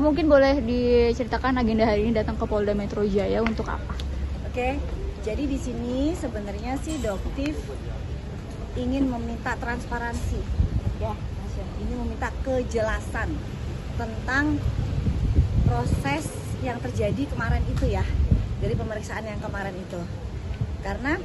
mungkin boleh diceritakan agenda hari ini datang ke Polda Metro Jaya untuk apa? Oke, jadi di sini sebenarnya sih Doktif ingin meminta transparansi, ya, Mas ya. Ini meminta kejelasan tentang proses yang terjadi kemarin itu ya, dari pemeriksaan yang kemarin itu. Karena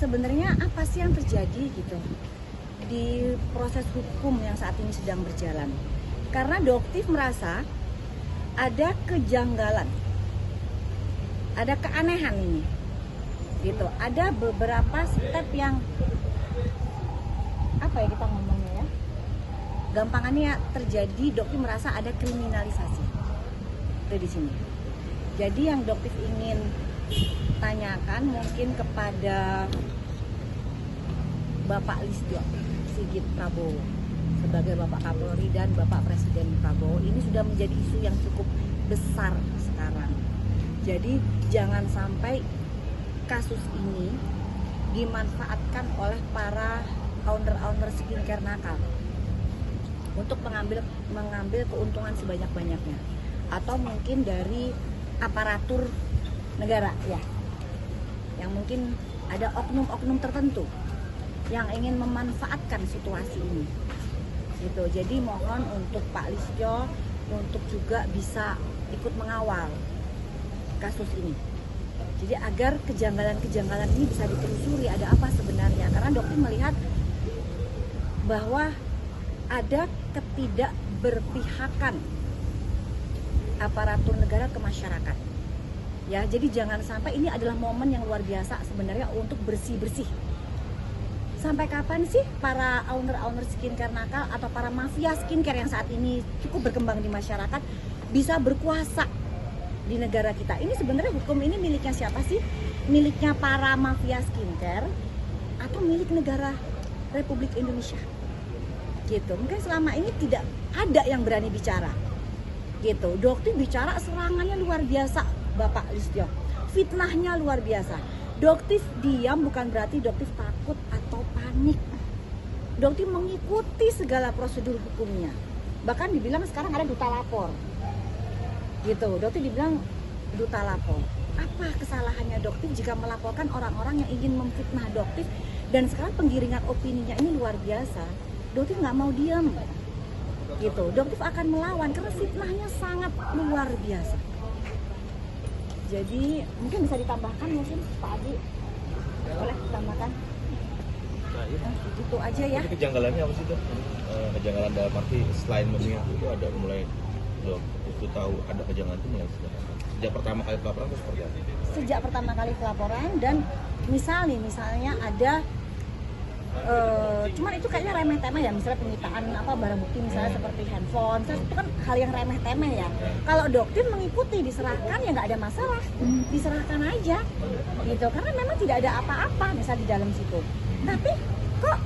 sebenarnya apa sih yang terjadi gitu di proses hukum yang saat ini sedang berjalan? Karena Doktif merasa ada kejanggalan, ada keanehan ini, gitu. Ada beberapa step yang apa ya kita ngomongnya ya? Gampangannya ya, terjadi. Doktif merasa ada kriminalisasi di sini. Jadi yang Doktif ingin tanyakan mungkin kepada Bapak Listio Sigit Prabowo sebagai Bapak Kapolri dan Bapak Presiden Prabowo, ini sudah menjadi isu yang cukup besar sekarang. Jadi jangan sampai kasus ini dimanfaatkan oleh para owner skincare nakal untuk mengambil keuntungan sebanyak-banyaknya, atau mungkin dari aparatur negara ya, yang mungkin ada oknum-oknum tertentu yang ingin memanfaatkan situasi ini gitu. Jadi mohon untuk Pak Listio untuk juga bisa ikut mengawal kasus ini, jadi agar kejanggalan-kejanggalan ini bisa ditelusuri ada apa sebenarnya. Karena Dokter melihat bahwa ada ketidakberpihakan aparatur negara ke masyarakat ya. Jadi jangan sampai, ini adalah momen yang luar biasa sebenarnya untuk bersih-bersih. Sampai kapan sih para owner skincare nakal atau para mafia skincare yang saat ini cukup berkembang di masyarakat bisa berkuasa di negara kita? Ini sebenarnya hukum ini miliknya siapa sih? Miliknya para mafia skincare atau milik negara Republik Indonesia? Gitu. Mungkin selama ini tidak ada yang berani bicara. Gitu. Dokter bicara, serangannya luar biasa Bapak Listio. Fitnahnya luar biasa. Dokter diam bukan berarti Dokter takut atau panik. Dokter mengikuti segala prosedur hukumnya. Bahkan dibilang sekarang ada duta lapor. Gitu. Dokter dibilang duta lapor. Apa kesalahannya Dokter jika melaporkan orang-orang yang ingin memfitnah Dokter? Dan sekarang penggiringan opininya ini luar biasa. Dokter nggak mau diam. Gitu. Dokter akan melawan karena fitnahnya sangat luar biasa. Jadi mungkin bisa ditambahkan mungkin Pak Adi, boleh ditambahkan? Itu aja ya. Jadi kejanggalannya apa sih Dok? Kejanggalan dalam arti selain memihak itu ada mulai Dok itu tahu ada kejanggalan itu mulai sejak pertama kali pelaporan atau seperti apa? Sejak pertama kali pelaporan, dan misalnya ada cuman itu kayaknya remeh-temeh ya, misalnya penyitaan barang bukti misalnya seperti handphone, itu kan hal yang remeh-temeh ya. Kalau Dokter mengikuti diserahkan ya nggak ada masalah, diserahkan aja gitu, karena memang tidak ada apa-apa misal di dalam situ. Tapi kok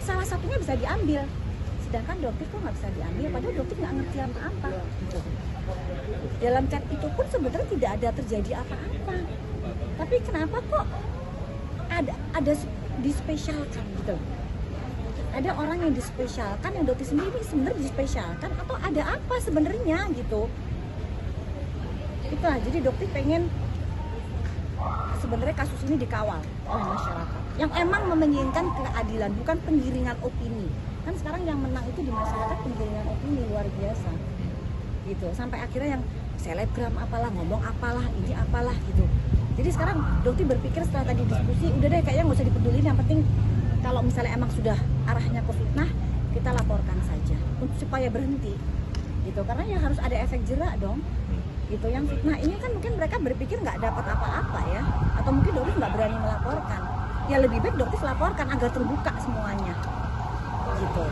salah satunya bisa diambil, sedangkan Dokter kok nggak bisa diambil, padahal Dokter nggak ngerti apa-apa gitu. Dalam chat itu pun sebenarnya tidak ada terjadi apa-apa, tapi kenapa kok ada dispesialkan gitu. Ada orang yang dispesialkan, yang Dokter sendiri sebenarnya dispesialkan, atau ada apa sebenarnya gitu. Itulah, jadi Dokter pengen sebenarnya kasus ini dikawal oleh masyarakat yang emang menginginkan keadilan, bukan penggiringan opini. Kan sekarang yang menang itu di masyarakat penggiringan opini luar biasa gitu, sampai akhirnya yang selebgram apalah, ngomong apalah, ini apalah gitu. Jadi sekarang Dokter berpikir setelah tadi diskusi, udah deh kayaknya nggak usah dipedulin, yang penting kalau misalnya emang sudah arahnya ke fitnah, kita laporkan saja untuk supaya berhenti gitu. Karena ya harus ada efek jerak dong gitu. Yang fitnah ini kan mungkin mereka berpikir nggak dapat apa-apa ya, atau mungkin Dokter nggak berani melaporkan. Ya lebih baik Dokter laporkan agar terbuka semuanya gitu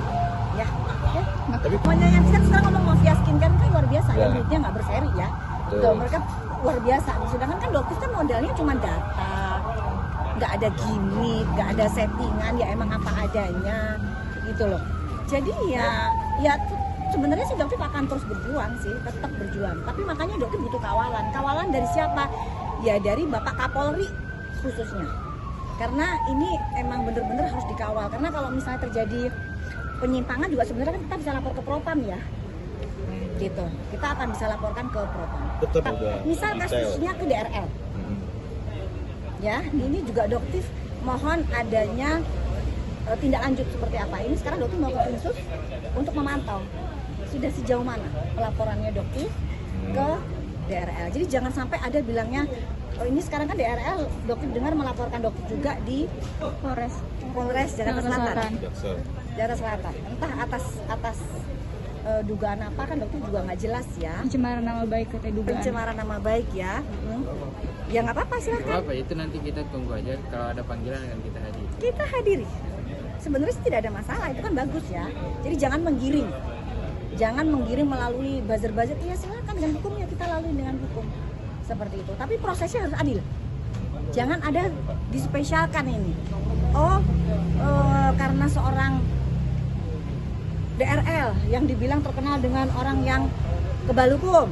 ya. Oke. Tapi semuanya yang sekarang ngomong mafia skincare kan luar biasa ya, duitnya nggak berseri ya. Tuh, mereka luar biasa. Sedangkan kan Dokter kan modalnya cuma data, nggak ada gimmick, nggak ada settingan, ya emang apa adanya gitu loh. Jadi ya sebenarnya sih Dokter akan terus berjuang sih, tetap berjuang. Tapi makanya Dokter butuh kawalan. Kawalan dari siapa? Ya dari Bapak Kapolri khususnya. Karena ini emang bener-bener harus dikawal. Karena kalau misalnya terjadi penyimpangan juga sebenarnya kan kita bisa lapor ke Propam ya. gitu. Kita akan bisa laporkan ke Propam. Tetap udah Misal detail. kasusnya ke DRL, Hmm. ya ini juga Doktif mohon adanya tindak lanjut seperti apa. Ini sekarang Doktif mau ke Krimsus untuk memantau sudah sejauh mana pelaporannya Doktif ke DRL. Jadi jangan sampai ada bilangnya oh ini sekarang kan DRL Doktif dengar melaporkan Doktif juga di Polres Jakarta Selatan. Jaksel. Jakarta Selatan. Entah atas dugaan apa kan Doktif juga nggak jelas ya. Pencemaran nama baik katanya dugaan. Pencemaran nama baik ya. Ya nggak apa-apa silahkan. Apa itu nanti kita tunggu aja, kalau ada panggilan akan kita hadiri. Kita hadiri. Sebenarnya sih tidak ada masalah, itu kan bagus ya. Jadi jangan menggiring. Jangan menggiring melalui buzzer-buzzer. Iya silakan dengan hukumnya kita lalui dengan hukum. Seperti itu. Tapi prosesnya harus adil. Jangan ada dispesialkan ini. Karena seorang DRL yang dibilang terkenal dengan orang yang kebal hukum.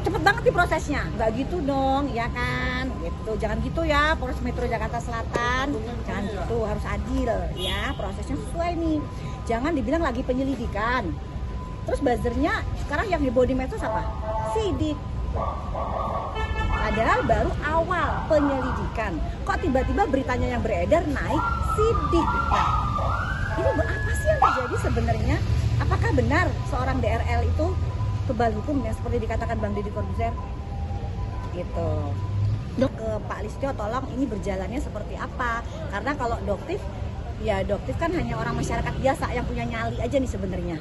Cepet banget nih prosesnya, nggak gitu dong, ya kan? Gitu, jangan gitu ya, Polres Metro Jakarta Selatan, jangan gitu, harus adil ya, prosesnya sesuai nih. Jangan dibilang lagi penyelidikan. Terus buzzernya sekarang yang heboh di medsos apa? Sidik. Padahal baru awal penyelidikan. Kok tiba-tiba beritanya yang beredar naik sidik? Nah, ini apa sih yang terjadi sebenarnya? Apakah benar seorang DRL itu kebal hukum yang seperti dikatakan Bang Deddy Corbuzier? Gitu. Dok, ke Pak Listio tolong ini berjalannya seperti apa? Karena kalau Doktif, ya Doktif kan hanya orang masyarakat biasa yang punya nyali aja nih sebenarnya.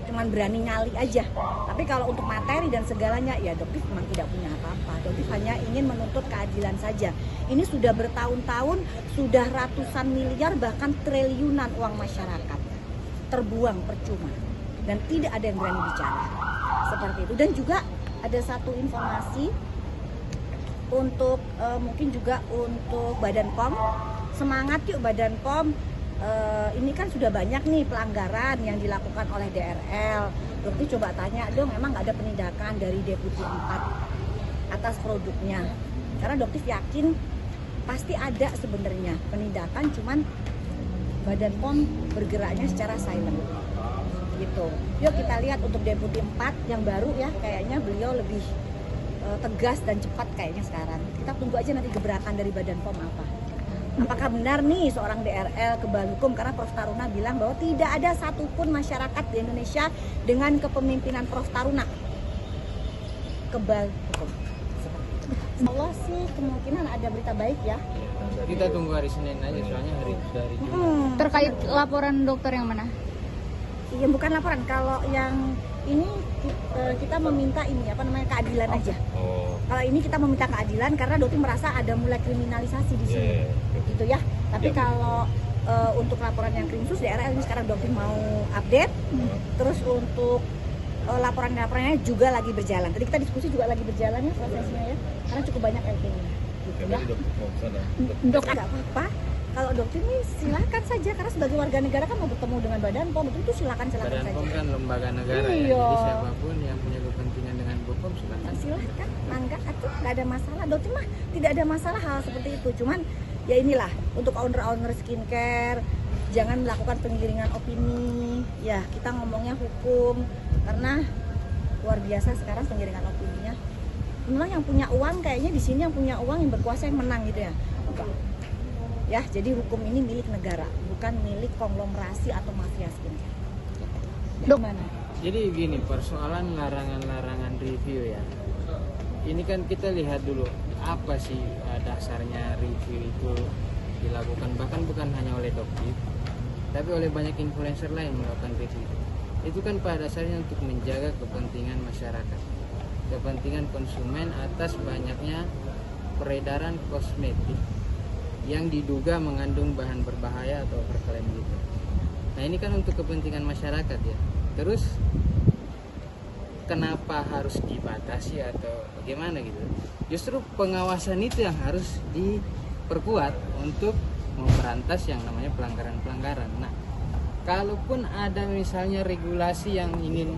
Cuman berani nyali aja. Tapi kalau untuk materi dan segalanya, ya Doktif memang tidak punya apa-apa. Doktif hanya ingin menuntut keadilan saja. Ini sudah bertahun-tahun, sudah ratusan miliar bahkan triliunan uang masyarakat terbuang percuma dan tidak ada yang berani bicara. Seperti itu. Dan juga ada satu informasi untuk mungkin juga untuk Badan POM, semangat yuk Badan POM. Ini kan sudah banyak nih pelanggaran yang dilakukan oleh DRL. Dokter coba tanya dong, emang nggak ada penindakan dari Deputi 4 atas produknya? Karena dokter yakin pasti ada sebenarnya penindakan, cuman Badan POM bergeraknya secara silent. Gitu. Yuk kita lihat untuk Deputi 4 yang baru ya, kayaknya beliau lebih tegas dan cepat kayaknya sekarang. Kita tunggu aja nanti gebrakan dari Badan POM apa. Apakah benar nih seorang DRL kebal hukum? Karena Prof Taruna bilang bahwa tidak ada satupun masyarakat di Indonesia dengan kepemimpinan Prof Taruna kebal hukum. Allah sih kemungkinan ada berita baik ya. Kita tunggu hari Senin aja, soalnya hari Jumat. Terkait laporan dokter yang mana? Iya bukan laporan, kalau yang ini kita meminta ini apa namanya keadilan aja. Kalau ini kita meminta keadilan karena Dokter merasa ada mulai kriminalisasi di sini, gitu ya. Tapi kalau untuk laporan yang Krimsus DRL ini sekarang Dokter mau update. Terus untuk laporan-laporannya juga lagi berjalan. Tadi kita diskusi juga lagi berjalan ya prosesnya ya, karena cukup banyak LP-nya. Gitu ya. Dok nggak apa-apa. Kalau Dokter ini silakan saja karena sebagai warga negara kan mau bertemu dengan Badan POM itu silakan Badan saja. POM kan lembaga negara ya, Iya. jadi siapapun yang punya kepentingan dengan BPOM Silakan, mangga atuh nggak ada masalah. Dokter mah tidak ada masalah hal seperti itu. Cuman ya inilah untuk owner-owner skincare jangan melakukan penggiringan opini. Ya kita ngomongnya hukum karena luar biasa sekarang penggiringan opininya. Memang yang punya uang kayaknya di sini yang punya uang yang berkuasa yang menang gitu ya. Ya, jadi hukum ini milik negara, bukan milik konglomerasi atau mafia skincare. Dok, Mana? Jadi gini, persoalan larangan-larangan review ya. Ini kan kita lihat dulu apa sih dasarnya review itu dilakukan, bahkan bukan hanya oleh Dokter, tapi oleh banyak influencer lain melakukan review. Itu kan pada dasarnya untuk menjaga kepentingan masyarakat, kepentingan konsumen atas banyaknya peredaran kosmetik yang diduga mengandung bahan berbahaya atau overklaim gitu. Nah ini kan untuk kepentingan masyarakat ya. Terus kenapa harus dibatasi atau bagaimana gitu? Justru pengawasan itu yang harus diperkuat untuk memberantas yang namanya pelanggaran-pelanggaran. Nah, kalaupun ada misalnya regulasi yang ingin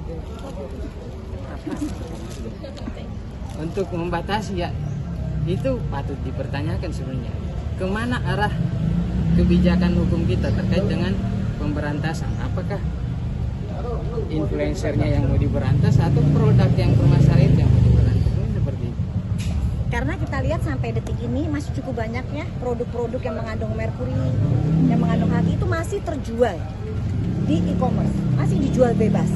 untuk membatasi ya, itu patut dipertanyakan sebenarnya. Kemana arah kebijakan hukum kita terkait dengan pemberantasan? Apakah influencernya yang mau diberantas atau produk yang bermasalah itu yang mau diberantas. Ini seperti itu. Karena kita lihat sampai detik ini masih cukup banyak ya produk-produk yang mengandung merkuri, yang mengandung hati itu masih terjual di e-commerce, masih dijual bebas.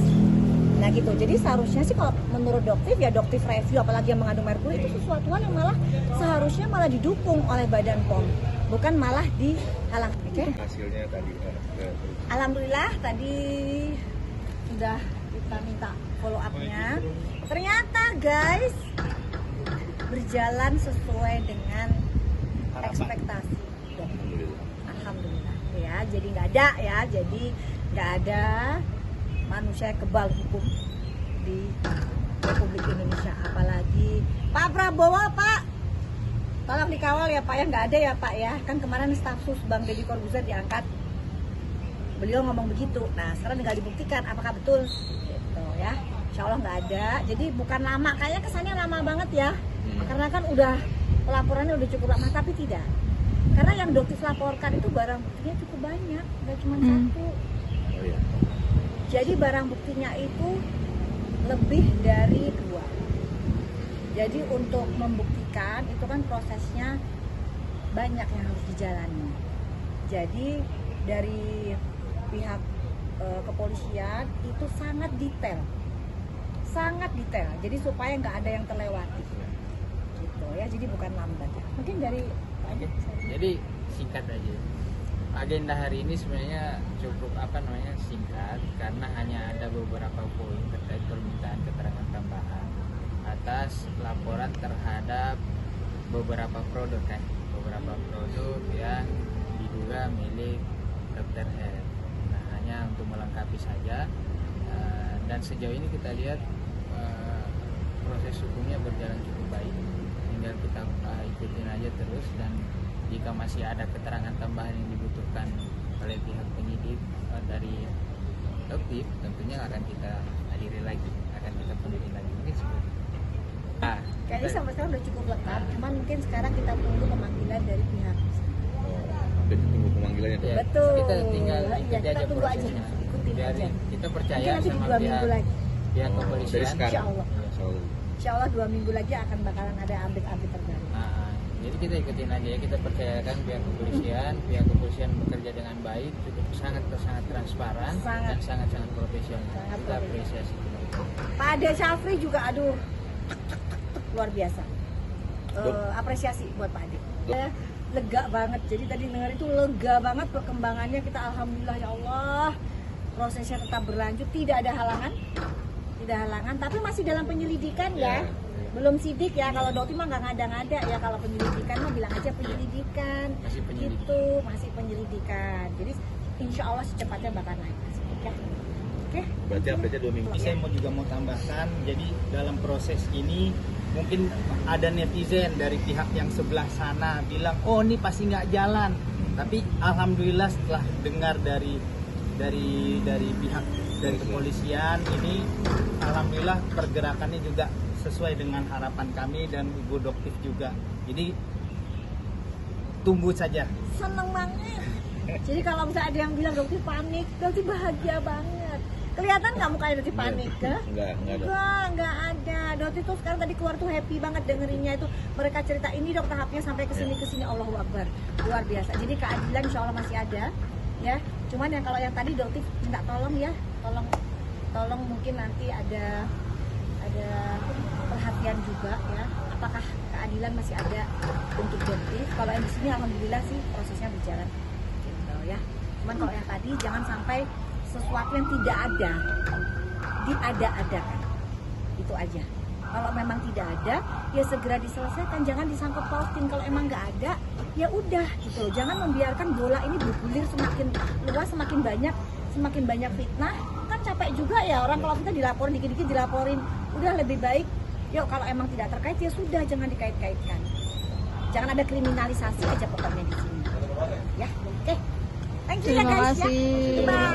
Nah gitu, jadi seharusnya sih kalau menurut Doktif ya Doktif review apalagi yang mengandung merkuri itu sesuatu yang malah seharusnya malah didukung oleh Badan POM, bukan malah dihalang. Oke? Hasilnya tadi Alhamdulillah tadi sudah kita minta follow up-nya. Ternyata guys berjalan sesuai dengan ekspektasi. Alhamdulillah ya, jadi nggak ada manusia kebal hukum di Republik Indonesia, apalagi Pak Prabowo. Pak, tolong dikawal ya Pak ya, nggak ada ya Pak ya, kan kemarin staf sus Bang Deddy Corbuzier diangkat, beliau ngomong begitu. Nah sekarang tinggal dibuktikan apakah betul gitu ya. Insya Allah nggak ada, jadi bukan lama, kayaknya kesannya lama banget ya, karena kan udah laporannya udah cukup lama, tapi tidak, karena yang Doktif laporkan itu barang buktinya cukup banyak, nggak cuma satu. Oh iya. Jadi barang buktinya itu lebih dari 2. Jadi untuk membuktikan itu kan prosesnya banyak yang harus dijalani. Jadi dari pihak kepolisian itu sangat detail. Jadi supaya nggak ada yang terlewati. Gitu ya. Jadi bukan lambat ya. Mungkin dari Pak Ajit. Jadi singkat aja. Agenda hari ini sebenarnya cukup singkat karena hanya ada beberapa poin terkait permintaan keterangan tambahan atas laporan terhadap beberapa produk yang diduga milik Dr. Head. Nah, hanya untuk melengkapi saja, dan sejauh ini kita lihat proses hukumnya berjalan cukup baik, tinggal kita ikutin aja terus, dan jika masih ada keterangan tambahan yang dibutuhkan oleh pihak penyidik dari Doktif, tentunya akan kita hadiri lagi, akan kita penuhi lagi. Mungkin seperti itu. Kayaknya sampai sekarang udah cukup lengkap, cuman mungkin sekarang kita tunggu pemanggilan dari pihak. Tunggu pemanggilannya tuh. Ya, Betul. kita tinggal Ya, ikuti kita aja tunggu aja, prosesnya. ikutin aja. Kita percaya Mungkin nanti di sama 2 minggu lagi. pihak Dari kepolisian. sekarang. Insya Allah. Insyaallah. Insya Allah 2 minggu lagi akan bakalan ada update terbaru. Jadi kita ikutin aja ya, kita percayakan pihak kepolisian bekerja dengan baik, cukup sangat transparan dan sangat profesional. Kita apresiasi. Pak Ade Syafri juga aduh luar biasa. Apresiasi buat Pak Ade. Ya, lega banget. Jadi tadi dengar itu lega banget perkembangannya, kita alhamdulillah ya Allah. Prosesnya tetap berlanjut, tidak ada halangan. Tapi masih dalam penyelidikan ya. Belum sidik ya, kalau Doktif mah nggak ngada-ngada ya, kalau penyelidikan mah bilang aja penyelidikan. Masih penyelidikan. Itu masih penyelidikan. Jadi insya Allah secepatnya bakal naik. Oke. Berarti update-nya 2 minggu. Saya mau tambahkan, jadi dalam proses ini mungkin ada netizen dari pihak yang sebelah sana bilang, oh ini pasti nggak jalan. Tapi alhamdulillah setelah dengar dari pihak dari kepolisian ini, alhamdulillah pergerakannya juga sesuai dengan harapan kami dan Ibu Doktif juga. Jadi tunggu saja. Seneng banget. Jadi kalau misalnya ada yang bilang Doktif panik, Doktif bahagia banget. Kelihatan nggak mukanya Doktif panik? Enggak ada. Doktif tuh sekarang tadi keluar tuh happy banget dengerinnya itu. Mereka cerita ini dok tahapnya sampai kesini Allahu Akbar. Luar biasa. Jadi keadilan insya Allah masih ada. Ya. Cuman yang kalau yang tadi Doktif minta tolong ya, tolong mungkin nanti ada perhatian juga ya, apakah keadilan masih ada untuk Doktif. Kalau yang di sini alhamdulillah sih prosesnya berjalan gitu ya. Cuman kalau yang tadi jangan sampai sesuatu yang tidak ada diada-adakan, itu aja. Kalau memang tidak ada ya segera diselesaikan, jangan disangkut pautin. Kalau emang nggak ada ya udah gitu, jangan membiarkan bola ini bergulir semakin luas, semakin banyak fitnah. Kan capek juga ya orang kalau kita dilaporin dikit-dikit dilaporin. Udah lebih baik yuk kalau emang tidak terkait ya sudah, jangan dikait-kaitkan, jangan ada kriminalisasi aja pokoknya di sini ya. Oke, thank you ya Terima guys ya. kasih. Bye.